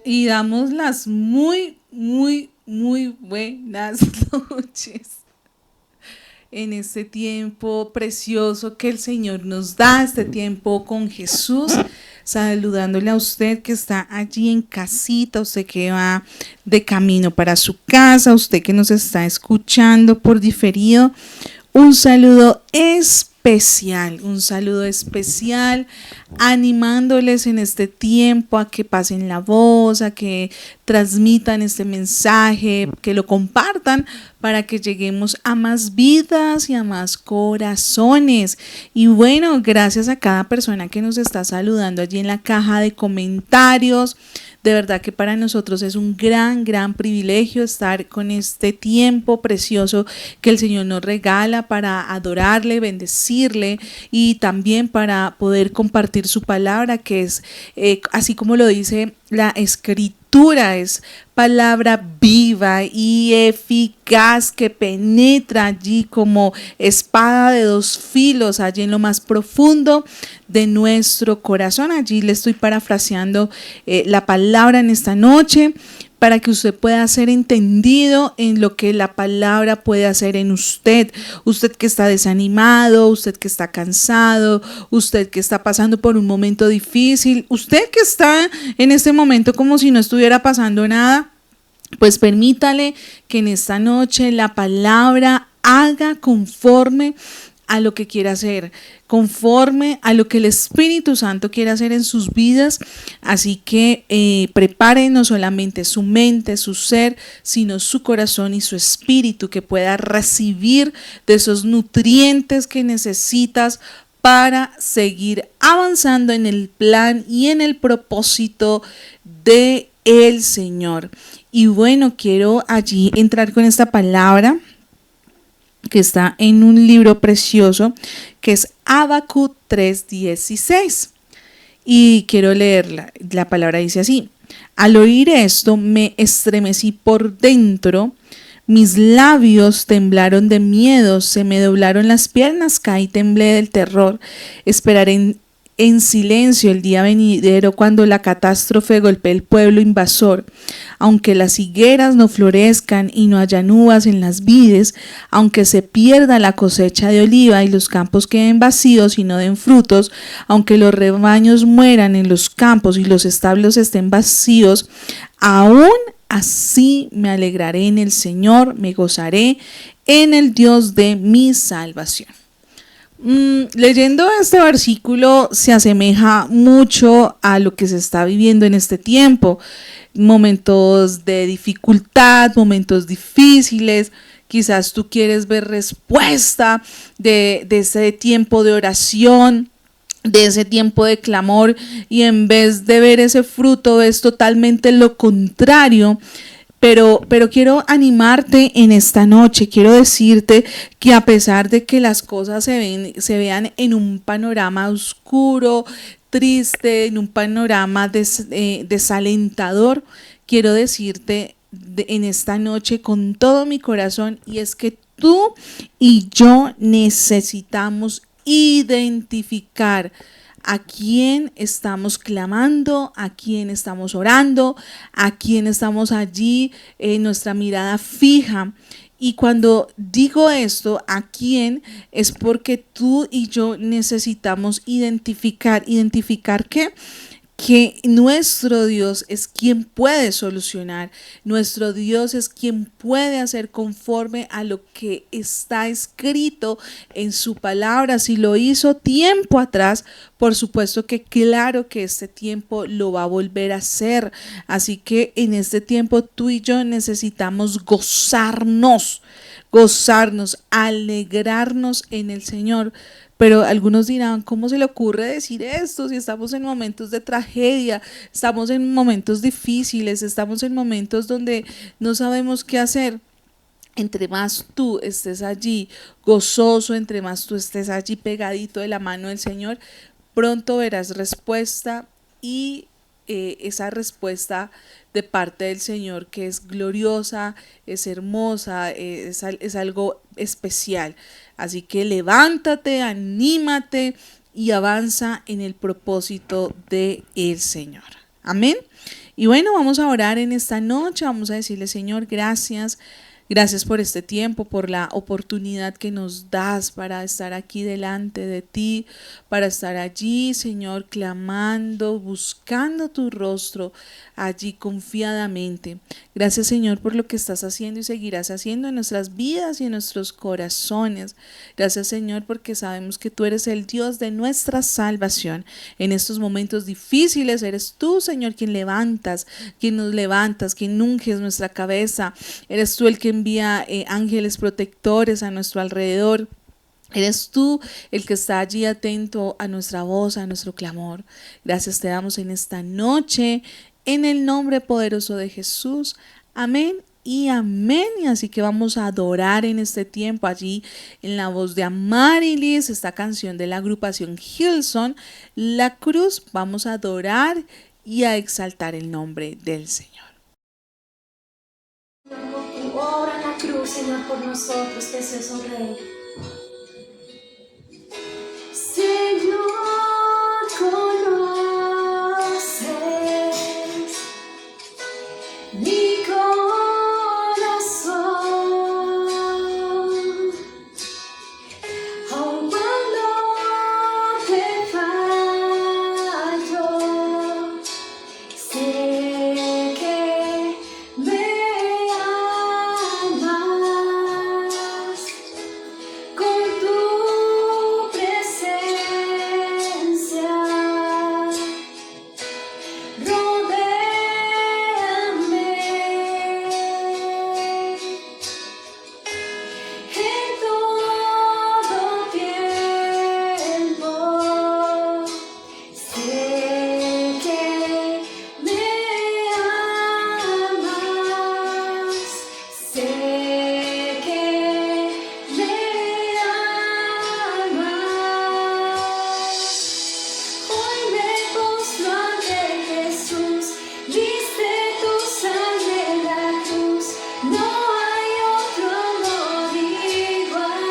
Y damos las muy buenas noches en este tiempo precioso que el Señor nos da, este tiempo con Jesús, saludándole a usted que está allí en casita, usted que va de camino para su casa, usted que nos está escuchando por diferido. Un saludo especial, animándoles en este tiempo a que pasen la voz, a que transmitan este mensaje, que lo compartan para que lleguemos a más vidas y a más corazones. Y bueno, gracias a cada persona que nos está saludando allí en la caja de comentarios. De verdad que para nosotros es un gran privilegio estar con este tiempo precioso que el Señor nos regala para adorarle, bendecirle y también para poder compartir su palabra, que es, así como lo dice la escritura, es palabra viva y eficaz que penetra allí como espada de dos filos, allí en lo más profundo de nuestro corazón. Allí le estoy parafraseando la palabra en esta noche, para que usted pueda ser entendido en lo que la palabra puede hacer en usted. Usted que está desanimado, usted que está cansado, usted que está pasando por un momento difícil, usted que está en este momento como si no estuviera pasando nada, pues permítale que en esta noche la palabra haga conforme a lo que quiera hacer, conforme a lo que el Espíritu Santo quiere hacer en sus vidas. Así que prepare no solamente su mente, su ser, sino su corazón y su espíritu, que pueda recibir de esos nutrientes que necesitas para seguir avanzando en el plan y en el propósito de el Señor. Y bueno, quiero allí entrar con esta palabra que está en un libro precioso que es Habacuc 3:16. Y quiero leerla. La palabra dice así: al oír esto me estremecí por dentro, mis labios temblaron de miedo, se me doblaron las piernas, caí, temblé del terror. Esperaré en silencio el día venidero, cuando la catástrofe golpee el pueblo invasor. Aunque las higueras no florezcan y no haya uvas en las vides, aunque se pierda la cosecha de oliva y los campos queden vacíos y no den frutos, aunque los rebaños mueran en los campos y los establos estén vacíos, aún así me alegraré en el Señor, me gozaré en el Dios de mi salvación. Leyendo este versículo se asemeja mucho a lo que se está viviendo en este tiempo. Momentos de dificultad, momentos difíciles. Quizás tú quieres ver respuesta de ese tiempo de oración, de ese tiempo de clamor, y en vez de ver ese fruto es totalmente lo contrario. Pero quiero animarte en esta noche, quiero decirte que a pesar de que las cosas se vean en un panorama oscuro, triste, en un panorama desalentador, quiero decirte en esta noche con todo mi corazón, y es que tú y yo necesitamos identificar a quién estamos clamando, a quién estamos orando, a quién estamos allí en nuestra mirada fija. Y cuando digo esto, ¿a quién? Es porque tú y yo necesitamos identificar que nuestro Dios es quien puede solucionar, nuestro Dios es quien puede hacer conforme a lo que está escrito en su palabra. Si lo hizo tiempo atrás, por supuesto que claro que este tiempo lo va a volver a hacer. Así que en este tiempo tú y yo necesitamos gozarnos, alegrarnos en el Señor. Pero algunos dirán, ¿cómo se le ocurre decir esto si estamos en momentos de tragedia, estamos en momentos difíciles, estamos en momentos donde no sabemos qué hacer? Entre más tú estés allí gozoso, entre más tú estés allí pegadito de la mano del Señor, pronto verás respuesta, y esa respuesta de parte del Señor, que es gloriosa, es hermosa, es algo especial. Así que levántate, anímate y avanza en el propósito del Señor. Amén. Y bueno, vamos a orar en esta noche, vamos a decirle, Señor, gracias. Gracias por este tiempo, por la oportunidad que nos das para estar aquí delante de ti, para estar allí, Señor, clamando, buscando tu rostro allí confiadamente. Gracias, Señor, por lo que estás haciendo y seguirás haciendo en nuestras vidas y en nuestros corazones. Gracias, Señor, porque sabemos que tú eres el Dios de nuestra salvación. En estos momentos difíciles eres tú, Señor, quien nos levantas, quien unges nuestra cabeza. Eres tú el que envía ángeles protectores a nuestro alrededor. Eres tú el que está allí atento a nuestra voz, a nuestro clamor. Gracias te damos en esta noche, en el nombre poderoso de Jesús. Amén y amén. Y así que vamos a adorar en este tiempo allí en la voz de Amarilis, esta canción de la agrupación Hillsong, La Cruz. Vamos a adorar y a exaltar el nombre del Señor. Tu obra en la cruz, Señor, por nosotros, precioso Rey. Señor, conoces mi corazón, aun cuando te fallo, sé que me amas con tu presencia. Rodéame en todo tiempo. Sé que me amas. Sé que me amas. Hoy me postro ante Jesús, viste tu sangre en la cruz, no hay otro amor igual.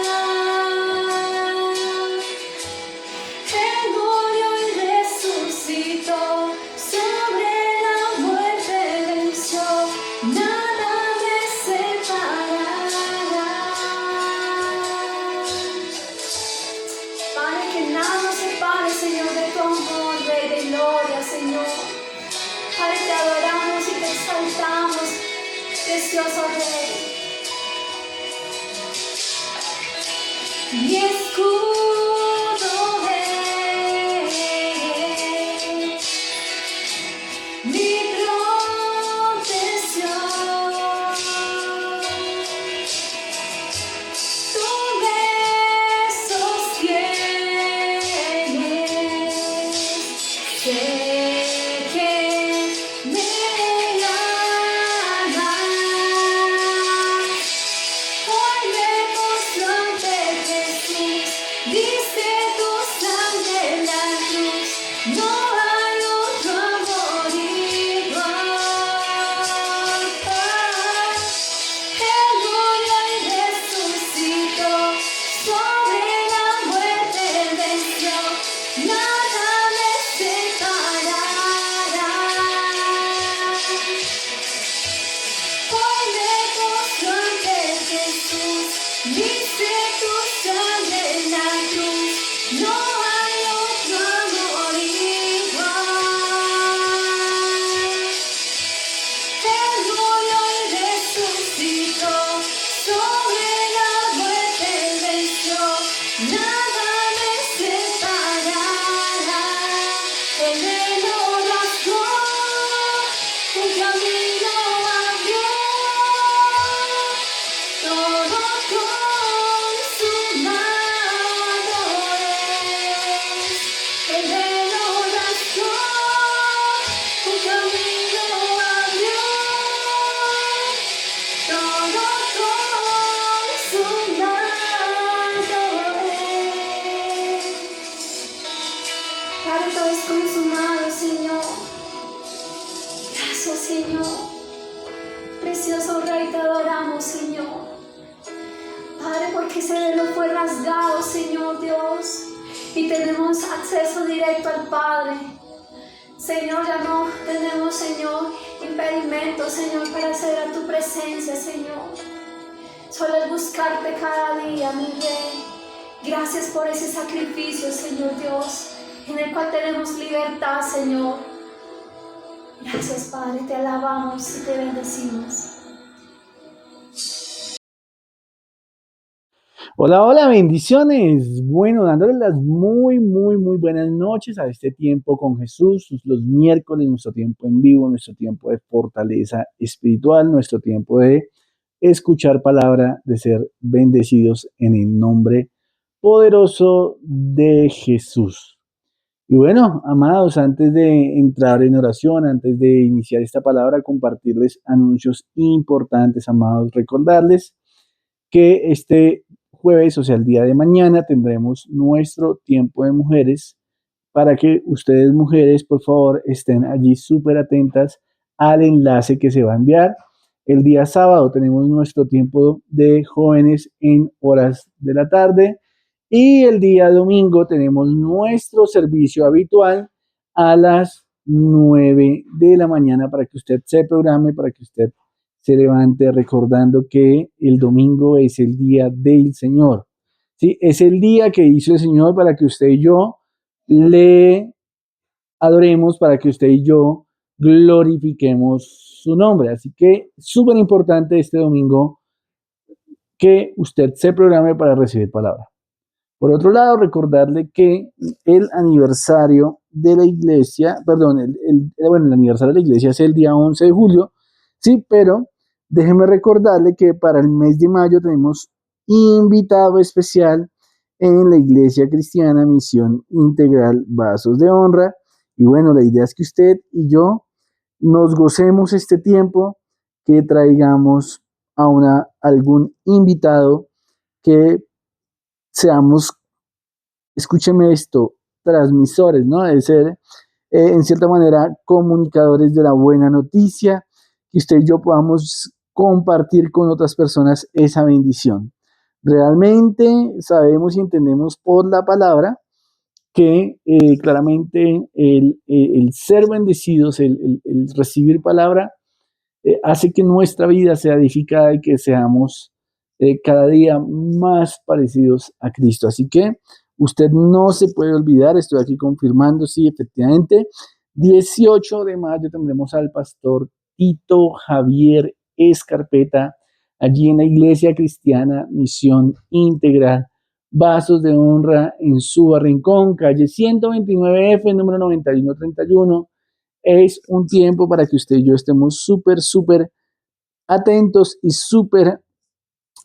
Él murió y resucitó, sobre la muerte venció, nada me separará. Padre, que nada nos separe, Señor, de tu amor, Rey de gloria, Señor. Padre, te adoramos y te exaltamos, precioso Rey. Mi escudo eres, mi protección. Tú me sostienes, sé que me amas. Hoy me postro ante Jesús, diste tu sangre en la cruz, no hay otro amor igual. Él murió y resucitó, sobre la muerte venció, nada me separará. Hoy me postro ante Jesús, viste tu sangre en la cruz, no hay otro amor igual. Él murió y resucitó, sobre la muerte venció, nada me separará. Él me lo rasgó, un camino abrió, todo consumado es. Él me lo rasgó, un camino abrió, todo consumado es. Padre, todo es consumado, Señor. Gracias, Señor. Precioso Rey, te adoramos, Señor. Padre, porque ese velo fue rasgado, Señor Dios, y tenemos acceso directo al Padre. Señor, ya no tenemos, Señor, impedimentos, Señor, para acceder a tu presencia, Señor. Solo es buscarte cada día, mi Rey. Gracias por ese sacrificio, Señor Dios, en el cual tenemos libertad, Señor. Gracias, Padre, te alabamos y te bendecimos. Hola, hola, bendiciones. Bueno, dándoles las muy buenas noches a este tiempo con Jesús, los miércoles, nuestro tiempo en vivo, nuestro tiempo de fortaleza espiritual, nuestro tiempo de escuchar palabra, de ser bendecidos en el nombre poderoso de Jesús. Y bueno, amados, antes de entrar en oración, antes de iniciar esta palabra, compartirles anuncios importantes, amados, recordarles que este jueves, o sea, el día de mañana, tendremos nuestro tiempo de mujeres para que ustedes, mujeres, por favor, estén allí súper atentas al enlace que se va a enviar. El día sábado tenemos nuestro tiempo de jóvenes en horas de la tarde y el día domingo tenemos nuestro servicio habitual a las 9 de la mañana para que usted se programe, para que usted se levante recordando que el domingo es el día del Señor. ¿Sí? Es el día que hizo el Señor para que usted y yo le adoremos, para que usted y yo glorifiquemos su nombre. Así que súper importante este domingo que usted se programe para recibir palabra. Por otro lado, recordarle que el aniversario de la iglesia, perdón, el aniversario de la iglesia es el día 11 de julio, sí, pero déjeme recordarle que para el mes de mayo tenemos invitado especial en la Iglesia Cristiana Misión Integral Vasos de Honra. Y bueno, la idea es que usted y yo nos gocemos este tiempo, que traigamos a algún invitado, que seamos, escúcheme esto, transmisores, ¿no? De ser, en cierta manera, comunicadores de la buena noticia, que usted y yo podamos compartir con otras personas esa bendición. Realmente sabemos y entendemos por la palabra que claramente el ser bendecidos, el recibir palabra, hace que nuestra vida sea edificada y que seamos cada día más parecidos a Cristo. Así que usted no se puede olvidar, estoy aquí confirmando, sí, efectivamente, 18 de mayo tendremos al pastor Tito Javier Escarpeta allí en la Iglesia Cristiana Misión Integral Vasos de Honra en Suba Rincón, calle 129F, número 9131. Es un tiempo para que usted y yo estemos súper atentos y súper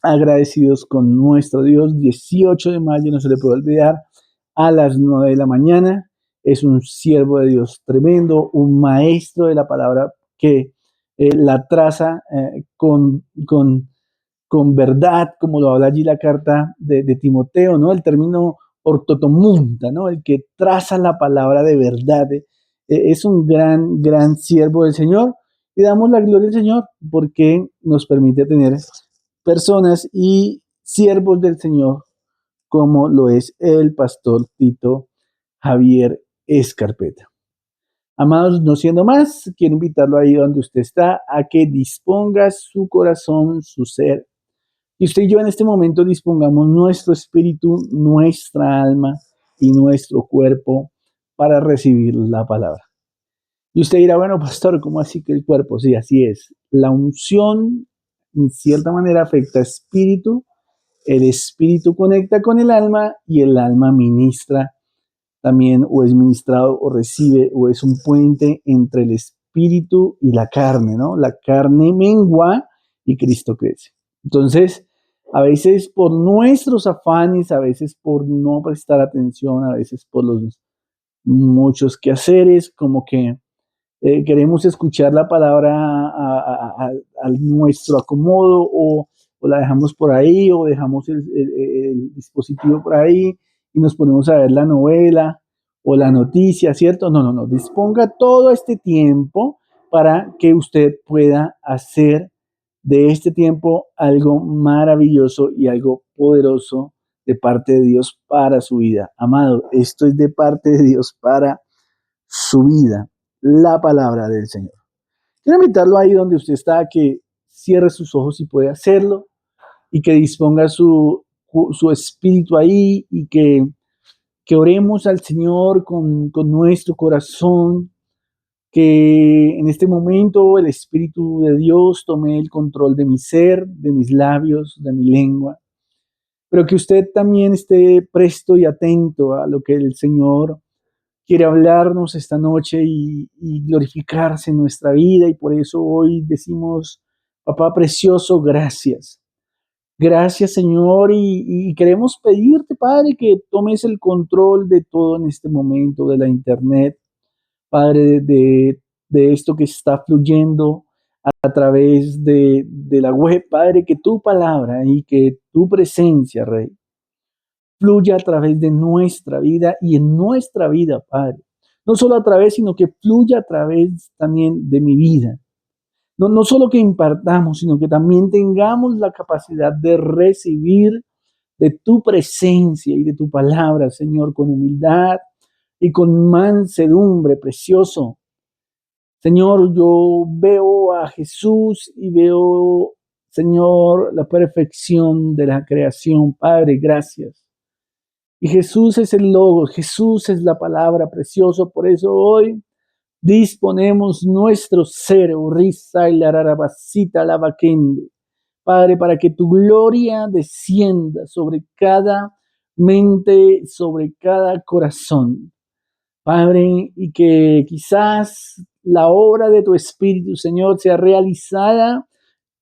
agradecidos con nuestro Dios. 18 de mayo, no se le puede olvidar, a las 9 de la mañana. Es un siervo de Dios tremendo, un maestro de la palabra que la traza con verdad, como lo habla allí la carta de Timoteo, ¿no? El término ortotomunta, ¿no? El que traza la palabra de verdad. Es un gran siervo del Señor y damos la gloria al Señor porque nos permite tener personas y siervos del Señor como lo es el pastor Tito Javier Escarpeta. Amados, no siendo más, quiero invitarlo ahí donde usted está a que disponga su corazón, su ser, y usted y yo en este momento dispongamos nuestro espíritu, nuestra alma y nuestro cuerpo para recibir la palabra. Y usted dirá, bueno, pastor, ¿cómo así que el cuerpo? Sí, así es. La unción, en cierta manera, afecta espíritu, el espíritu conecta con el alma y el alma ministra también, o es ministrado o recibe, o es un puente entre el espíritu y la carne, ¿no? La carne mengua y Cristo crece. Entonces, a veces por nuestros afanes, a veces por no prestar atención, a veces por los muchos quehaceres, como que queremos escuchar la palabra a nuestro acomodo, o la dejamos por ahí, o dejamos el dispositivo por ahí y nos ponemos a ver la novela o la noticia, ¿cierto? No. Disponga todo este tiempo para que usted pueda hacer de este tiempo algo maravilloso y algo poderoso de parte de Dios para su vida. Amado, esto es de parte de Dios para su vida. la palabra del Señor. Quiero invitarlo ahí donde usted está a que cierre sus ojos si puede hacerlo y que disponga su espíritu ahí y que oremos al Señor con nuestro corazón, que en este momento el Espíritu de Dios tome el control de mi ser, de mis labios, de mi lengua, pero que usted también esté presto y atento a lo que el Señor quiere hablarnos esta noche y glorificarse en nuestra vida. Y por eso hoy decimos, papá precioso, gracias. Gracias, Señor, y queremos pedirte, Padre, que tomes el control de todo en este momento, de la internet, Padre, de esto que está fluyendo a través de la web, Padre, que tu palabra y que tu presencia, Rey, fluya a través de nuestra vida y en nuestra vida, Padre. No solo a través, sino que fluya a través también de mi vida. No solo que impartamos, sino que también tengamos la capacidad de recibir de tu presencia y de tu palabra, Señor, con humildad y con mansedumbre, precioso. Señor, yo veo a Jesús y veo, Señor, la perfección de la creación. Padre, gracias. Y Jesús es el Logos, Jesús es la palabra, precioso. Por eso hoy disponemos nuestro ser, risa y la rarabasita la vaquende, Padre, para que tu gloria descienda sobre cada mente, sobre cada corazón, Padre, y que quizás la obra de tu Espíritu, Señor, sea realizada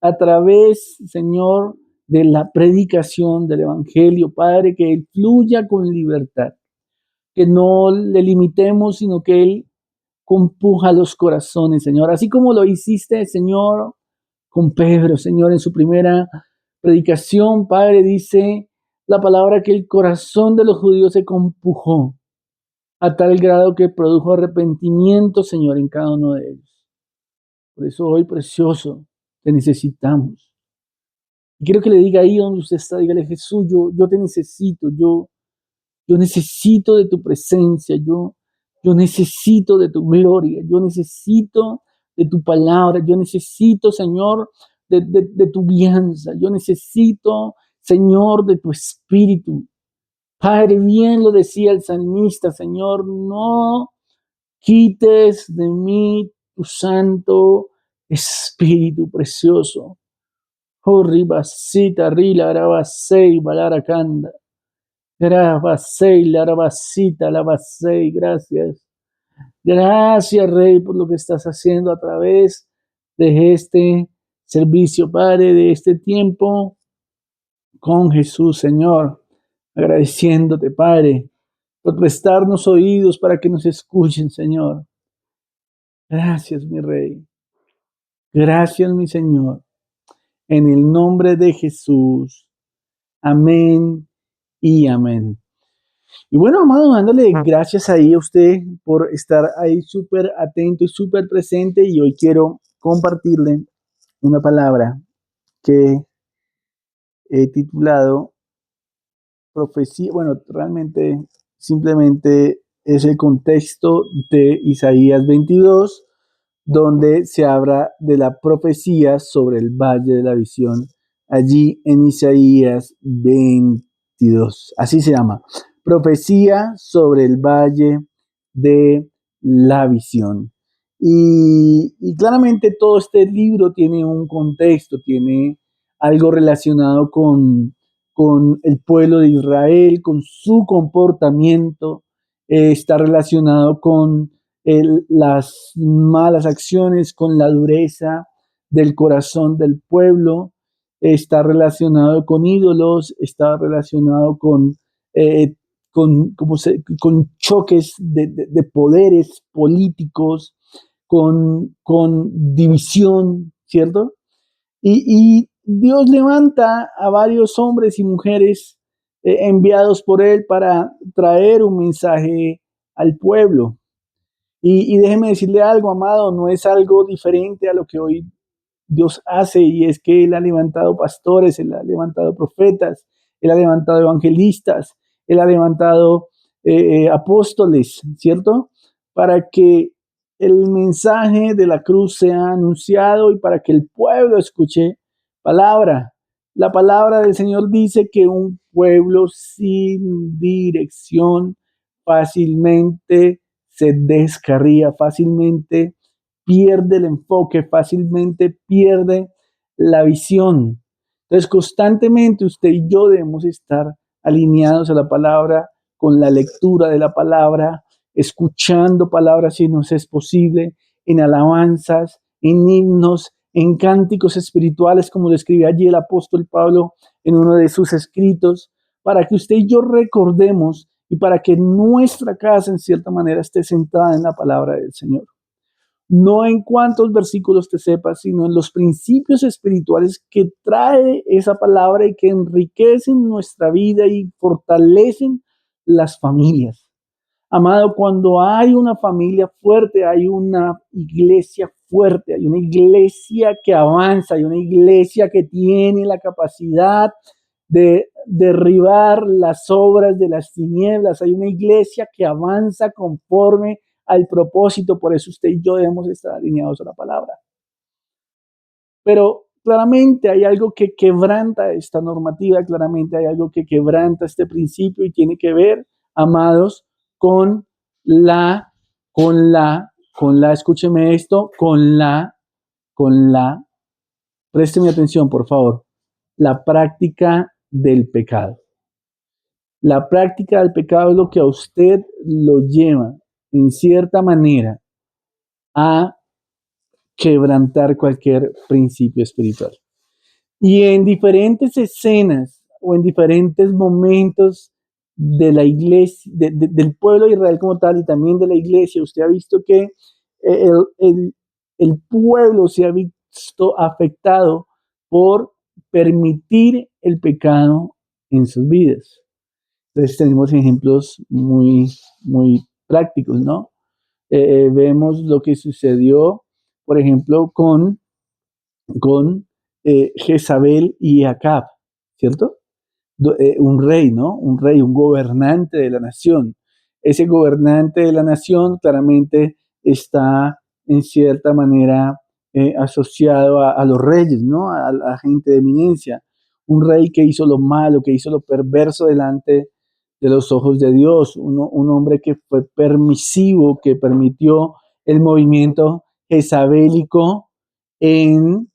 a través, Señor, de la predicación del Evangelio, Padre, que Él fluya con libertad, que no le limitemos, sino que Él compuja los corazones, Señor, así como lo hiciste, Señor, con Pedro, Señor, en su primera predicación, Padre, dice la palabra que el corazón de los judíos se compujó a tal grado que produjo arrepentimiento, Señor, en cada uno de ellos. Por eso hoy, precioso, te necesitamos. Y quiero que le diga ahí donde usted está, dígale, Jesús, yo te necesito, yo necesito de tu presencia, yo necesito de tu gloria, yo necesito de tu palabra, yo necesito, Señor, de tu guianza, yo necesito, Señor, de tu espíritu. Padre, bien lo decía el salmista, Señor, no quites de mí tu santo espíritu precioso. Oh, ribasita, rila, arabasei, balaracanda. Grabasei, la arabasita, la basei. Gracias. Gracias, Rey, por lo que estás haciendo a través de este servicio, Padre, de este tiempo con Jesús, Señor. Agradeciéndote, Padre, por prestarnos oídos para que nos escuchen, Señor. Gracias, mi Rey. Gracias, mi Señor. En el nombre de Jesús. Amén y amén. Y bueno, amado, dándole gracias ahí a usted por estar ahí súper atento y súper presente. Y hoy quiero compartirle una palabra que he titulado profecía. Bueno, realmente simplemente es el contexto de Isaías 22, donde se habla de la profecía sobre el valle de la visión, allí en Isaías 22. Así se llama, profecía sobre el valle de la visión. Y claramente todo este libro tiene un contexto, tiene algo relacionado con el pueblo de Israel, con su comportamiento, está relacionado con las malas acciones, con la dureza del corazón del pueblo, está relacionado con ídolos, está relacionado con choques de poderes políticos, con división, ¿cierto? Y Dios levanta a varios hombres y mujeres enviados por Él para traer un mensaje al pueblo. Y déjeme decirle algo, amado, no es algo diferente a lo que hoy Dios hace, y es que Él ha levantado pastores, Él ha levantado profetas, Él ha levantado evangelistas, Él ha levantado apóstoles, ¿cierto? Para que el mensaje de la cruz sea anunciado y para que el pueblo escuche palabra. La palabra del Señor dice que un pueblo sin dirección fácilmente se descarría, fácilmente pierde el enfoque, fácilmente pierde la visión. Entonces, constantemente usted y yo debemos estar alineados a la palabra, con la lectura de la palabra, escuchando palabras si nos es posible, en alabanzas, en himnos, en cánticos espirituales, como lo escribe allí el apóstol Pablo en uno de sus escritos, para que usted y yo recordemos y para que nuestra casa en cierta manera esté centrada en la palabra del Señor. No en cuántos versículos te sepas, sino en los principios espirituales que trae esa palabra y que enriquecen nuestra vida y fortalecen las familias. Amado, cuando hay una familia fuerte, hay una iglesia fuerte, hay una iglesia que avanza, hay una iglesia que tiene la capacidad de derribar las obras de las tinieblas, hay una iglesia que avanza conforme al propósito. Por eso usted y yo debemos estar alineados a la palabra. Pero claramente hay algo que quebranta esta normativa, claramente hay algo que quebranta este principio y tiene que ver, amados, con escúcheme esto, présteme atención, por favor, la práctica del pecado. La práctica del pecado es lo que a usted lo lleva, en cierta manera, a quebrantar cualquier principio espiritual. Y en diferentes escenas o en diferentes momentos de la iglesia, del pueblo de Israel como tal y también de la iglesia, usted ha visto que el pueblo se ha visto afectado por permitir el pecado en sus vidas. Entonces tenemos ejemplos muy, muy prácticos, ¿no? Vemos lo que sucedió, por ejemplo, con Jezabel y Acab, ¿cierto? Un rey, ¿no? Un rey, un gobernante de la nación. Ese gobernante de la nación claramente está en cierta manera asociado a los reyes, ¿no? A la gente de eminencia. Un rey que hizo lo malo, que hizo lo perverso delante de los ojos de Dios. Un hombre que fue permisivo, que permitió el movimiento jezabélico en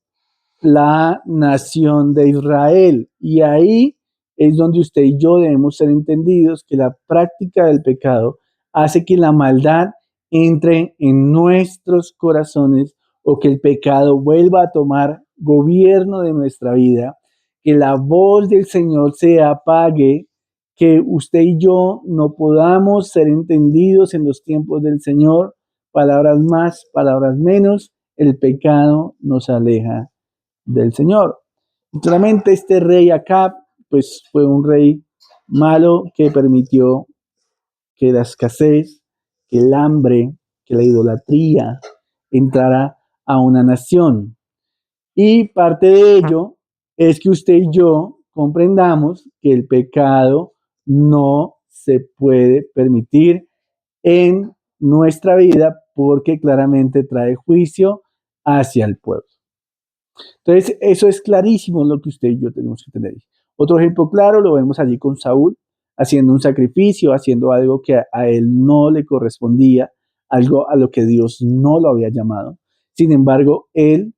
la nación de Israel. Y ahí es donde usted y yo debemos ser entendidos que la práctica del pecado hace que la maldad entre en nuestros corazones o que el pecado vuelva a tomar gobierno de nuestra vida, que la voz del Señor se apague, que usted y yo no podamos ser entendidos en los tiempos del Señor, palabras más, palabras menos, el pecado nos aleja del Señor. Claramente este rey Acab, pues fue un rey malo que permitió que la escasez, que el hambre, que la idolatría entrara a una nación. Y parte de ello es que usted y yo comprendamos que el pecado no se puede permitir en nuestra vida porque claramente trae juicio hacia el pueblo. Entonces, eso es clarísimo lo que usted y yo tenemos que tener. Otro ejemplo claro lo vemos allí con Saúl, haciendo un sacrificio, haciendo algo que a él no le correspondía, algo a lo que Dios no lo había llamado. Sin embargo, él,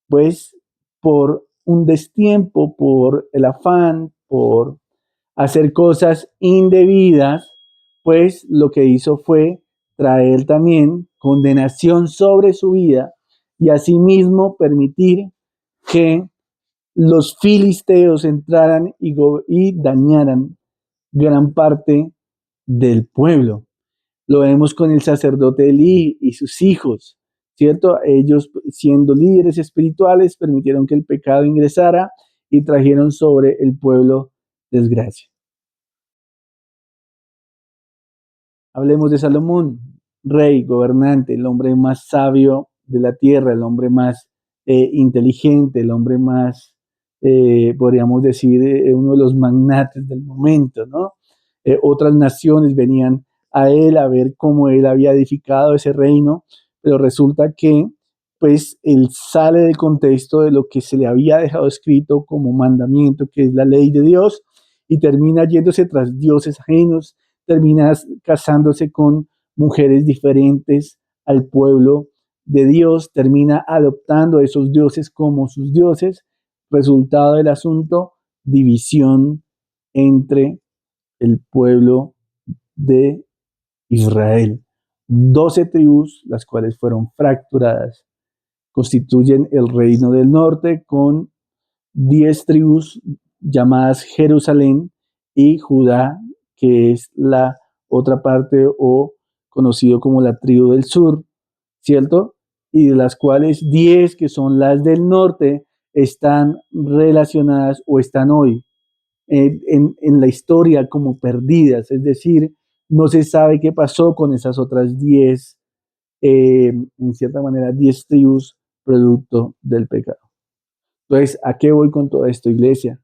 pues, por un destiempo, por el afán, por hacer cosas indebidas, pues lo que hizo fue traer también condenación sobre su vida y asimismo permitir que los filisteos entraran y dañaran gran parte del pueblo. Lo vemos con el sacerdote Elí y sus hijos, ¿cierto? Ellos, siendo líderes espirituales, permitieron que el pecado ingresara y trajeron sobre el pueblo desgracia. Hablemos de Salomón, rey, gobernante, el hombre más sabio de la tierra, el hombre más inteligente, el hombre más, podríamos decir, uno de los magnates del momento, ¿no? Otras naciones venían a él a ver cómo él había edificado ese reino, pero resulta que pues él sale del contexto de lo que se le había dejado escrito como mandamiento, que es la ley de Dios, y termina yéndose tras dioses ajenos, termina casándose con mujeres diferentes al pueblo de Dios, termina adoptando a esos dioses como sus dioses. Resultado del asunto, división entre el pueblo de Israel. 12 tribus, las cuales fueron fracturadas, constituyen el reino del norte con 10 tribus llamadas Jerusalén y Judá, que es la otra parte o conocido como la tribu del sur, ¿cierto? Y de las cuales 10 que son las del norte están relacionadas o están hoy en la historia como perdidas, es decir, no se sabe qué pasó con esas otras 10, en cierta manera, 10 tribus producto del pecado. Entonces, ¿a qué voy con todo esto, iglesia?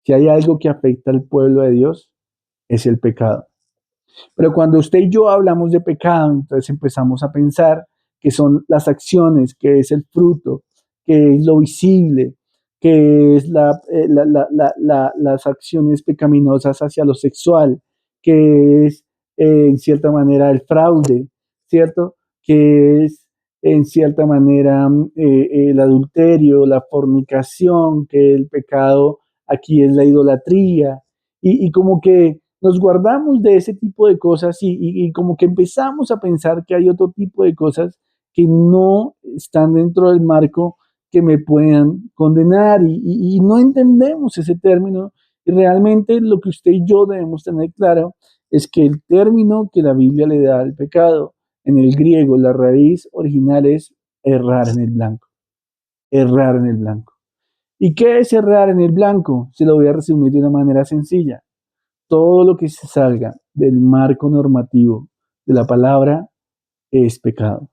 Si hay algo que afecta al pueblo de Dios, es el pecado. Pero cuando usted y yo hablamos de pecado, entonces empezamos a pensar que son las acciones, que es el fruto, que es lo visible, que es las acciones pecaminosas hacia lo sexual, que es en cierta manera el fraude, ¿cierto? Que es en cierta manera el adulterio, la fornicación, que el pecado aquí es la idolatría, y como que nos guardamos de ese tipo de cosas y como que empezamos a pensar que hay otro tipo de cosas que no están dentro del marco que me puedan condenar y no entendemos ese término. Y realmente lo que usted y yo debemos tener claro es que el término que la Biblia le da al pecado, en el griego, la raíz original es errar en el blanco, errar en el blanco. ¿Y qué es errar en el blanco? Se lo voy a resumir de una manera sencilla. Todo lo que se salga del marco normativo de la palabra es pecado.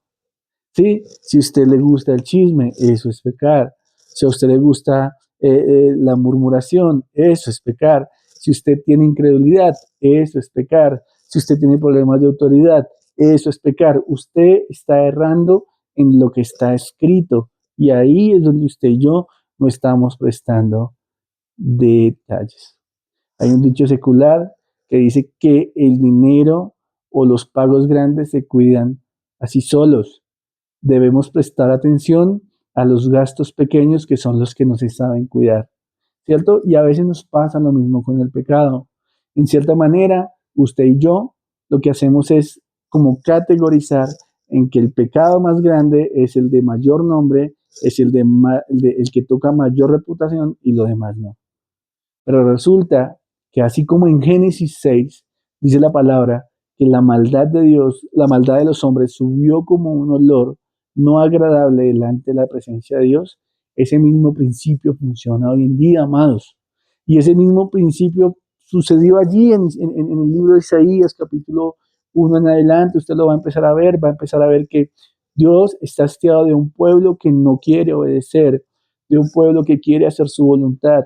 ¿Sí? Si a usted le gusta el chisme, eso es pecar. Si a usted le gusta la murmuración, eso es pecar. Si usted tiene incredulidad, eso es pecar. Si usted tiene problemas de autoridad, eso es pecar. Usted está errando en lo que está escrito. Y ahí es donde usted y yo no estamos prestando detalles. Hay un dicho secular que dice que el dinero o los pagos grandes se cuidan así solos. Debemos prestar atención a los gastos pequeños que son los que no se saben cuidar, ¿cierto? Y a veces nos pasa lo mismo con el pecado. En cierta manera, usted y yo lo que hacemos es como categorizar en que el pecado más grande es el de mayor nombre, es el que toca mayor reputación y lo demás no. Pero resulta que así como en Génesis 6 dice la palabra que la maldad de Dios, la maldad de los hombres subió como un olor no agradable delante de la presencia de Dios, ese mismo principio funciona hoy en día, amados. Y ese mismo principio sucedió allí en el libro de Isaías, capítulo 1 en adelante. Usted lo va a empezar a ver, va a empezar a ver que Dios está hastiado de un pueblo que no quiere obedecer, de un pueblo que quiere hacer su voluntad,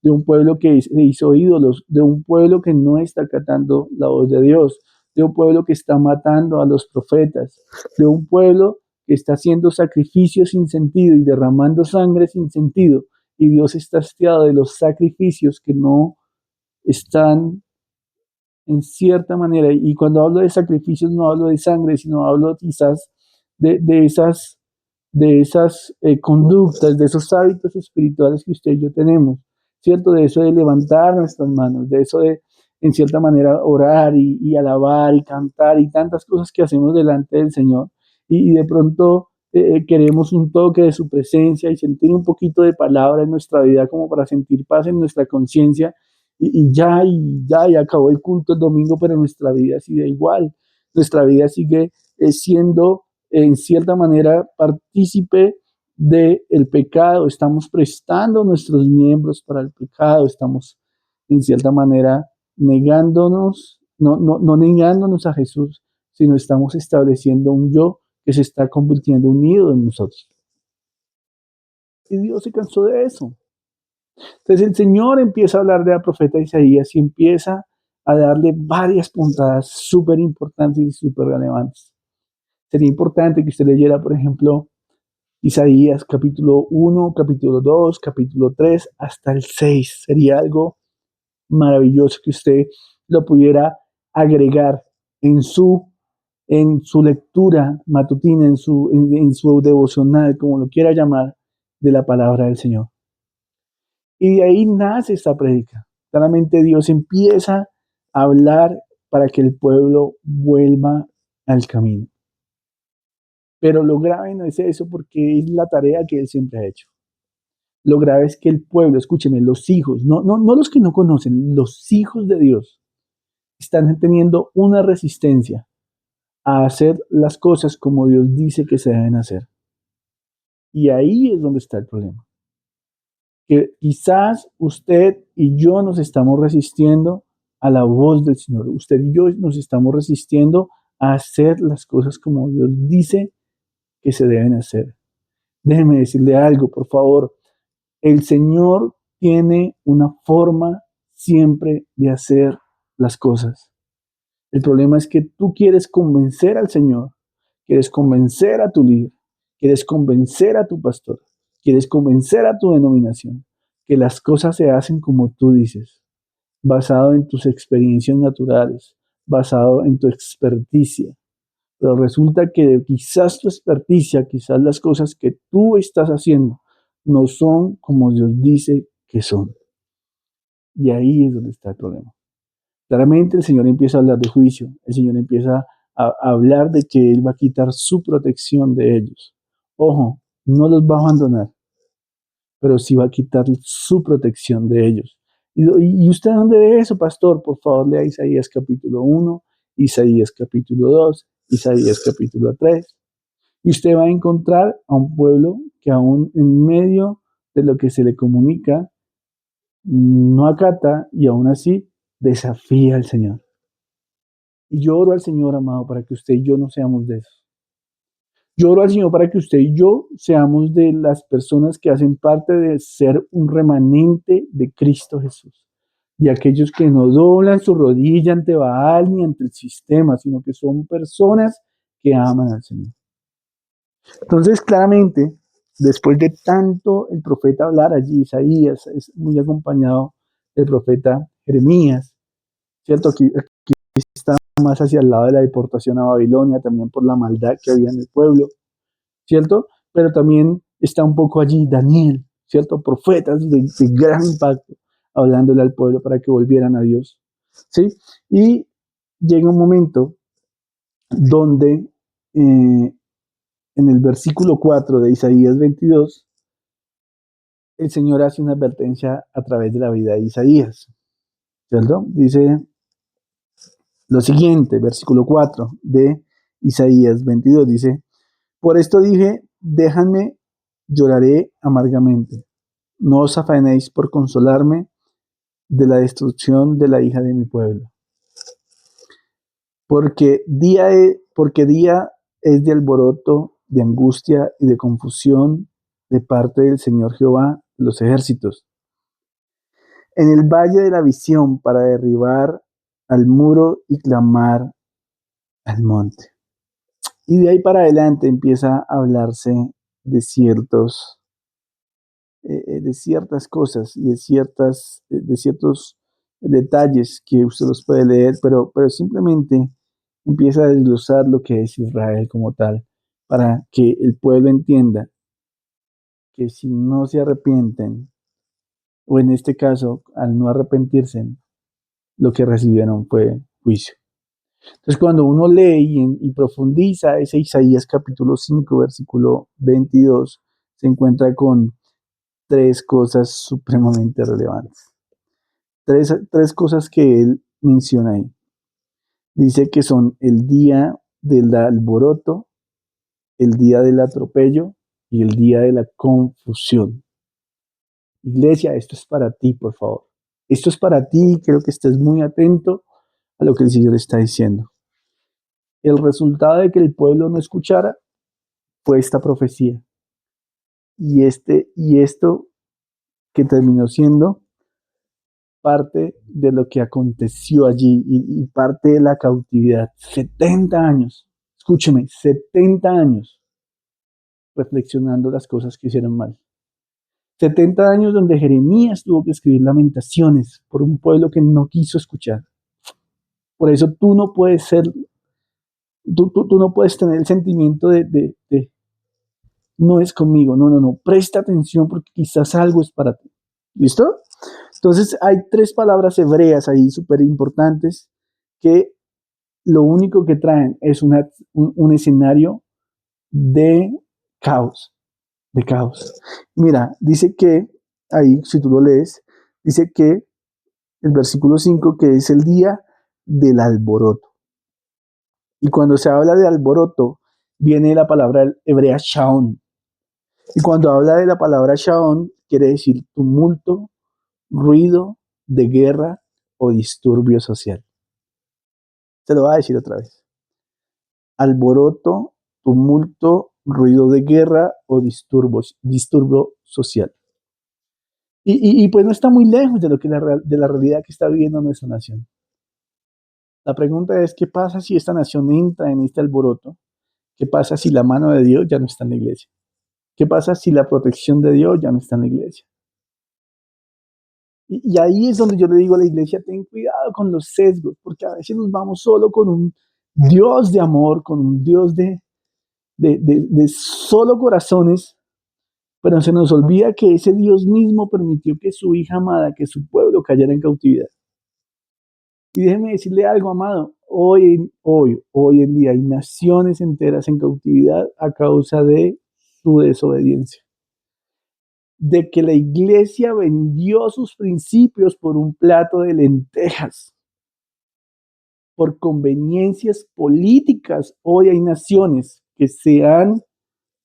de un pueblo que se hizo ídolos, de un pueblo que no está acatando la voz de Dios, de un pueblo que está matando a los profetas, de un pueblo que está haciendo sacrificios sin sentido y derramando sangre sin sentido. Y Dios está hastiado de los sacrificios que no están en cierta manera. Y cuando hablo de sacrificios no hablo de sangre, sino hablo quizás de esas conductas, de esos hábitos espirituales que usted y yo tenemos, ¿cierto? De eso de levantar nuestras manos, de eso de, en cierta manera, orar y alabar y cantar y tantas cosas que hacemos delante del Señor. Y de pronto queremos un toque de su presencia y sentir un poquito de palabra en nuestra vida como para sentir paz en nuestra conciencia y ya acabó el culto el domingo, pero nuestra vida sigue igual. Nuestra vida sigue siendo en cierta manera partícipe del pecado, estamos prestando nuestros miembros para el pecado, estamos en cierta manera negándonos, no negándonos a Jesús, sino estamos estableciendo un yo que se está convirtiendo en un ídolo en nosotros. Y Dios se cansó de eso. Entonces el Señor empieza a hablar de la profeta Isaías y empieza a darle varias puntadas súper importantes y súper relevantes. Sería importante que usted leyera, por ejemplo, Isaías capítulo 1, capítulo 2, capítulo 3, hasta el 6. Sería algo maravilloso que usted lo pudiera agregar en su lectura matutina, en su devocional, como lo quiera llamar, de la palabra del Señor. Y de ahí nace esta prédica. Claramente Dios empieza a hablar para que el pueblo vuelva al camino. Pero lo grave no es eso, porque es la tarea que Él siempre ha hecho. Lo grave es que el pueblo, escúcheme, los hijos, no los que no conocen, los hijos de Dios, están teniendo una resistencia a hacer las cosas como Dios dice que se deben hacer. Y ahí es donde está el problema. Que quizás usted y yo nos estamos resistiendo a la voz del Señor. Usted y yo nos estamos resistiendo a hacer las cosas como Dios dice que se deben hacer. Déjeme decirle algo, por favor. El Señor tiene una forma siempre de hacer las cosas. El problema es que tú quieres convencer al Señor, quieres convencer a tu líder, quieres convencer a tu pastor, quieres convencer a tu denominación que las cosas se hacen como tú dices, basado en tus experiencias naturales, basado en tu experticia. Pero resulta que quizás tu experticia, quizás las cosas que tú estás haciendo no son como Dios dice que son. Y ahí es donde está el problema. Claramente el Señor empieza a hablar de juicio, el Señor empieza a hablar de que Él va a quitar su protección de ellos. Ojo, no los va a abandonar, pero sí va a quitar su protección de ellos. ¿Y usted dónde ve eso, pastor? Por favor, lea Isaías capítulo 1, Isaías capítulo 2, Isaías capítulo 3. Y usted va a encontrar a un pueblo que aún en medio de lo que se le comunica, no acata y aún así desafía al Señor. Y yo oro al Señor, amado, para que usted y yo no seamos de esos. Yo oro al Señor para que usted y yo seamos de las personas que hacen parte de ser un remanente de Cristo Jesús. Y aquellos que no doblan su rodilla ante Baal ni ante el sistema, sino que son personas que aman al Señor. Entonces, claramente, después de tanto el profeta hablar allí, Isaías es muy acompañado del profeta Jeremías, ¿cierto? Aquí está más hacia el lado de la deportación a Babilonia, también por la maldad que había en el pueblo, ¿cierto? Pero también está un poco allí Daniel, ¿cierto? Profetas de gran impacto, hablándole al pueblo para que volvieran a Dios, ¿sí? Y llega un momento donde en el versículo 4 de Isaías 22, el Señor hace una advertencia a través de la vida de Isaías, ¿cierto? Dice lo siguiente, versículo 4 de Isaías 22, dice: por esto dije, déjame, lloraré amargamente. No os afanéis por consolarme de la destrucción de la hija de mi pueblo. Porque día es de alboroto, de angustia y de confusión de parte del Señor Jehová de los ejércitos. En el valle de la visión para derribar al muro y clamar al monte. Y de ahí para adelante empieza a hablarse de ciertas cosas y de ciertos detalles que usted los puede leer, pero simplemente empieza a desglosar lo que es Israel como tal, para que el pueblo entienda que si no se arrepienten, o en este caso, al no arrepentirse, lo que recibieron fue juicio. Entonces, cuando uno lee y profundiza ese Isaías capítulo 5, versículo 22, se encuentra con tres cosas supremamente relevantes. Tres cosas que él menciona ahí. Dice que son el día del alboroto, el día del atropello y el día de la confusión. Iglesia, esto es para ti, por favor. Esto es para ti, quiero que estés muy atento a lo que el Señor está diciendo. El resultado de que el pueblo no escuchara fue esta profecía. Y esto que terminó siendo parte de lo que aconteció allí y parte de la cautividad. 70 años. escúcheme, 70 años reflexionando las cosas que hicieron mal. 70 años donde Jeremías tuvo que escribir lamentaciones por un pueblo que no quiso escuchar. Por eso tú no puedes ser, tú no puedes tener el sentimiento de no es conmigo, no, presta atención porque quizás algo es para ti. ¿Listo? Entonces hay 3 palabras hebreas ahí súper importantes que lo único que traen es un escenario de caos, de caos. Mira, dice que, ahí si tú lo lees, dice que el versículo 5 que es el día del alboroto. Y cuando se habla de alboroto, viene la palabra hebrea shaon. Y cuando habla de la palabra shaon, quiere decir tumulto, ruido de guerra o disturbio social. Se lo voy a decir otra vez. Alboroto, tumulto, ruido de guerra o disturbio social. Y pues no está muy lejos de lo que de la realidad que está viviendo nuestra nación. La pregunta es, ¿qué pasa si esta nación entra en este alboroto? ¿Qué pasa si la mano de Dios ya no está en la iglesia? ¿Qué pasa si la protección de Dios ya no está en la iglesia? Y ahí es donde yo le digo a la iglesia, ten cuidado con los sesgos, porque a veces nos vamos solo con un Dios de amor, con un Dios de solo corazones, pero se nos olvida que ese Dios mismo permitió que su hija amada, que su pueblo cayera en cautividad. Y déjeme decirle algo, amado, hoy en día hay naciones enteras en cautividad a causa de su desobediencia. De que la iglesia vendió sus principios por un plato de lentejas, por conveniencias políticas. Hoy hay naciones que se han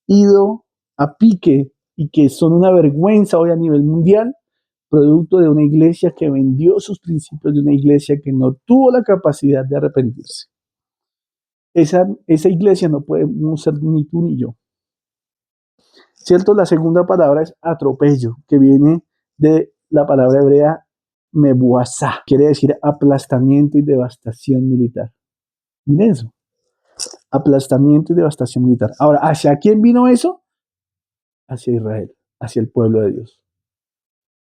ido a pique y que son una vergüenza hoy a nivel mundial, producto de una iglesia que vendió sus principios, de una iglesia que no tuvo la capacidad de arrepentirse. Esa iglesia no podemos ser ni tú ni yo. ¿Cierto? La segunda palabra es atropello, que viene de la palabra hebrea mebuasá, quiere decir aplastamiento y devastación militar. Miren eso, aplastamiento y devastación militar. Ahora, ¿hacia quién vino eso? Hacia Israel, hacia el pueblo de Dios,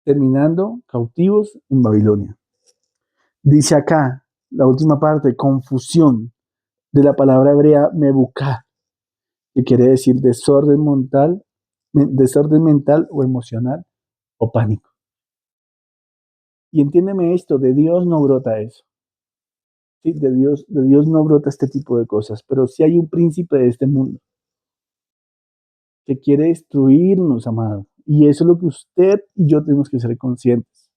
terminando cautivos en Babilonia. Dice acá, la última parte, confusión, de la palabra hebrea mebuká, que quiere decir desorden mental o emocional o pánico. Y entiéndeme esto, de Dios no brota eso. ¿Sí? De Dios no brota este tipo de cosas, pero sí hay un príncipe de este mundo que quiere destruirnos, amado. Y eso es lo que usted y yo tenemos que ser conscientes.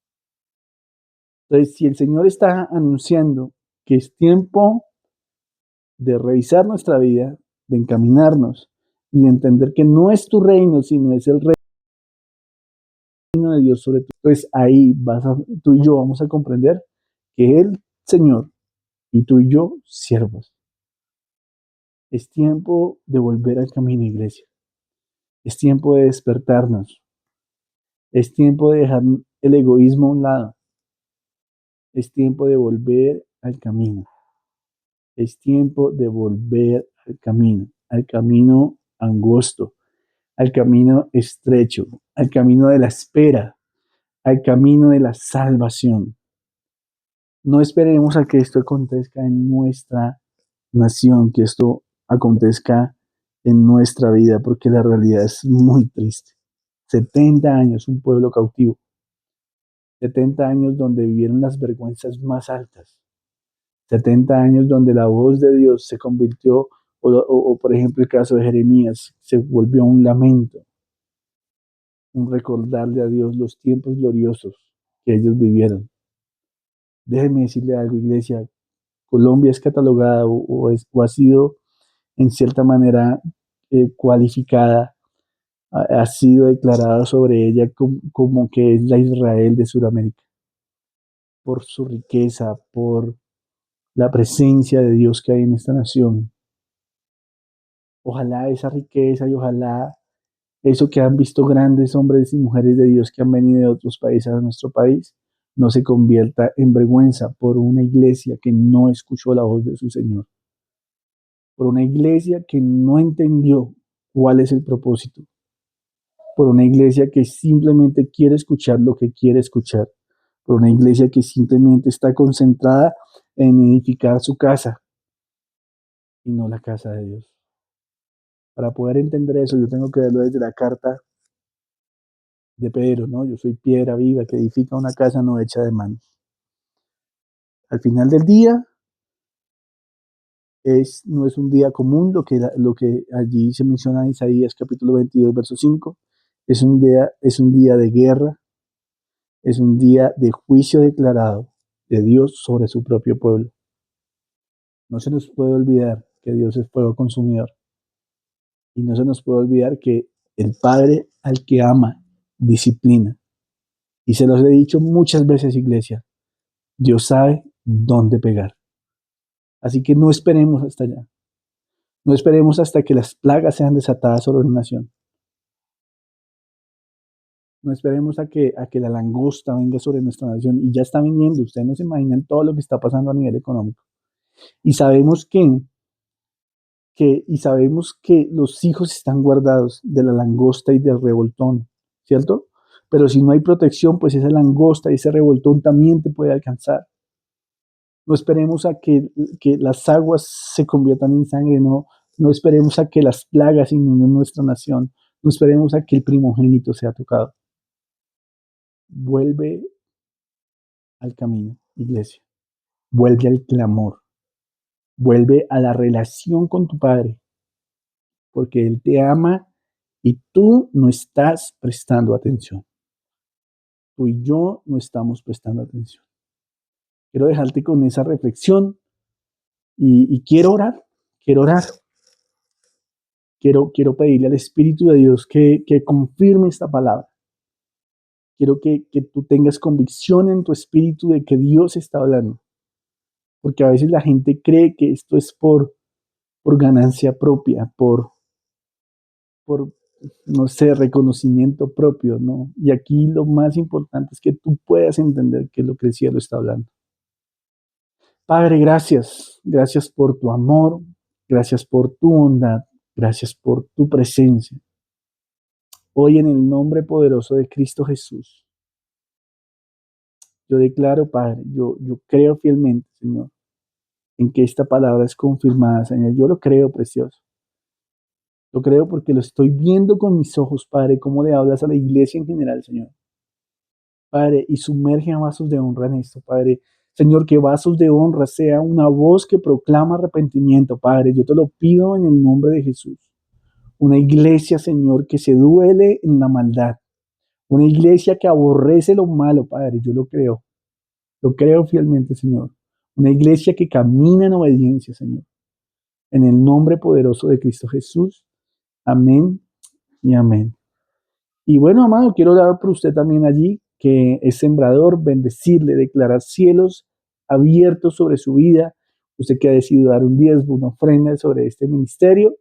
Entonces, si el Señor está anunciando que es tiempo de revisar nuestra vida, de encaminarnos y de entender que no es tu reino, sino es el reino de Dios sobre ti. Entonces ahí tú y yo vamos a comprender que el Señor y tú y yo, siervos. Es tiempo de volver al camino, iglesia. Es tiempo de despertarnos. Es tiempo de dejar el egoísmo a un lado. Es tiempo de volver al camino. Es tiempo de volver al camino angosto, al camino estrecho, al camino de la espera, al camino de la salvación. No esperemos a que esto acontezca en nuestra nación, que esto acontezca en nuestra vida, porque la realidad es muy triste. 70 años, un pueblo cautivo. 70 años donde vivieron las vergüenzas más altas. 70 años donde la voz de Dios se convirtió, o por ejemplo el caso de Jeremías, se volvió un lamento, un recordarle a Dios los tiempos gloriosos que ellos vivieron. Déjeme decirle algo, iglesia. Colombia es catalogada o ha sido en cierta manera cualificada, ha sido declarada sobre ella como que es la Israel de Sudamérica, por su riqueza, por la presencia de Dios que hay en esta nación. Ojalá esa riqueza y ojalá eso que han visto grandes hombres y mujeres de Dios que han venido de otros países a nuestro país no se convierta en vergüenza por una iglesia que no escuchó la voz de su Señor. por una iglesia que no entendió cuál es el propósito, por una iglesia que simplemente quiere escuchar lo que quiere escuchar, por una iglesia que simplemente está concentrada en edificar su casa y no la casa de Dios. Para poder entender eso, yo tengo que verlo desde la carta de Pedro, ¿no? Yo soy piedra viva que edifica una casa no hecha de manos. Al final del día, no es un día común lo que allí se menciona en Isaías capítulo 22, verso 5. Es un día de guerra, es un día de juicio declarado de Dios sobre su propio pueblo. No se nos puede olvidar que Dios es fuego consumidor. Y no se nos puede olvidar que el Padre al que ama, disciplina. Y se los he dicho muchas veces, iglesia, Dios sabe dónde pegar. Así que no esperemos hasta allá. No esperemos hasta que las plagas sean desatadas sobre una nación. No esperemos a que la langosta venga sobre nuestra nación. Y ya está viniendo. Ustedes no se imaginan todo lo que está pasando a nivel económico. Y sabemos que los hijos están guardados de la langosta y del revoltón, ¿cierto? Pero si no hay protección, pues esa langosta y ese revoltón también te puede alcanzar. No esperemos a que las aguas se conviertan en sangre, no esperemos a que las plagas inunden nuestra nación, no esperemos a que el primogénito sea tocado. Vuelve al camino, iglesia. Vuelve al clamor. Vuelve a la relación con tu Padre, porque Él te ama y tú no estás prestando atención. Tú y yo no estamos prestando atención. Quiero dejarte con esa reflexión y quiero orar, quiero orar. Quiero pedirle al Espíritu de Dios que confirme esta palabra. Quiero que tú tengas convicción en tu espíritu de que Dios está hablando. Porque a veces la gente cree que esto es por ganancia propia, por, no sé, reconocimiento propio, ¿no? Y aquí lo más importante es que tú puedas entender que es lo que el cielo está hablando. Padre, gracias. Gracias por tu amor. Gracias por tu bondad. Gracias por tu presencia. Hoy en el nombre poderoso de Cristo Jesús, yo declaro, Padre, yo creo fielmente, Señor, en que esta palabra es confirmada, Señor. Yo lo creo, precioso. Lo creo porque lo estoy viendo con mis ojos, Padre, cómo le hablas a la iglesia en general, Señor. Padre, y sumerge a vasos de honra en esto, Padre. Señor, que vasos de honra sea una voz que proclama arrepentimiento, Padre. Yo te lo pido en el nombre de Jesús. Una iglesia, Señor, que se duele en la maldad. Una iglesia que aborrece lo malo, Padre. Yo lo creo. Lo creo fielmente, Señor. Una iglesia que camina en obediencia, Señor. En el nombre poderoso de Cristo Jesús. Amén y amén. Y bueno, amado, quiero orar por usted también allí, que es sembrador, bendecirle, declarar cielos abiertos sobre su vida. Usted que ha decidido dar un diezmo, una ofrenda sobre este ministerio.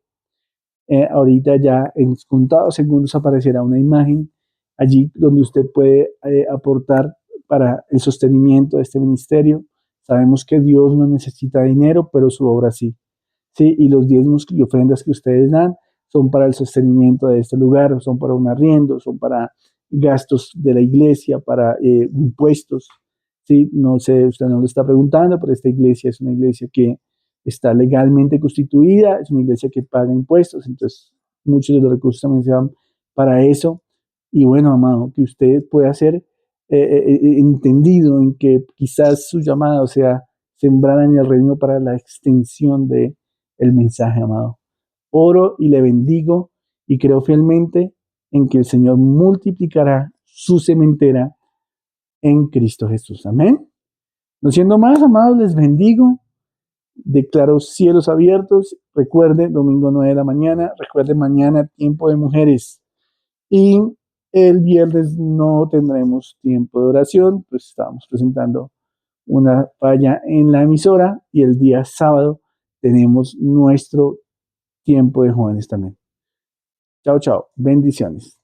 Ahorita ya en contados segundos aparecerá una imagen allí donde usted puede aportar para el sostenimiento de este ministerio. Sabemos que Dios no necesita dinero, pero su obra sí. Sí, y los diezmos y ofrendas que ustedes dan son para el sostenimiento de este lugar, son para un arriendo, son para gastos de la iglesia, para impuestos. Sí, no sé, usted no lo está preguntando, pero esta iglesia es una iglesia que está legalmente constituida, es una iglesia que paga impuestos, entonces muchos de los recursos también se van para eso. Y bueno, amado, que usted pueda ser entendido en que quizás su llamado sea sembrar en el reino para la extensión de el mensaje, amado. Oro y le bendigo y creo fielmente en que el Señor multiplicará su sementera en Cristo Jesús. Amén. No siendo más, amados, les bendigo. Declaro cielos abiertos. Recuerde, domingo 9 de la mañana. Recuerde, mañana tiempo de mujeres. Y el viernes no tendremos tiempo de oración, pues estamos presentando una falla en la emisora y el día sábado tenemos nuestro tiempo de jóvenes también. Chao, chao. Bendiciones.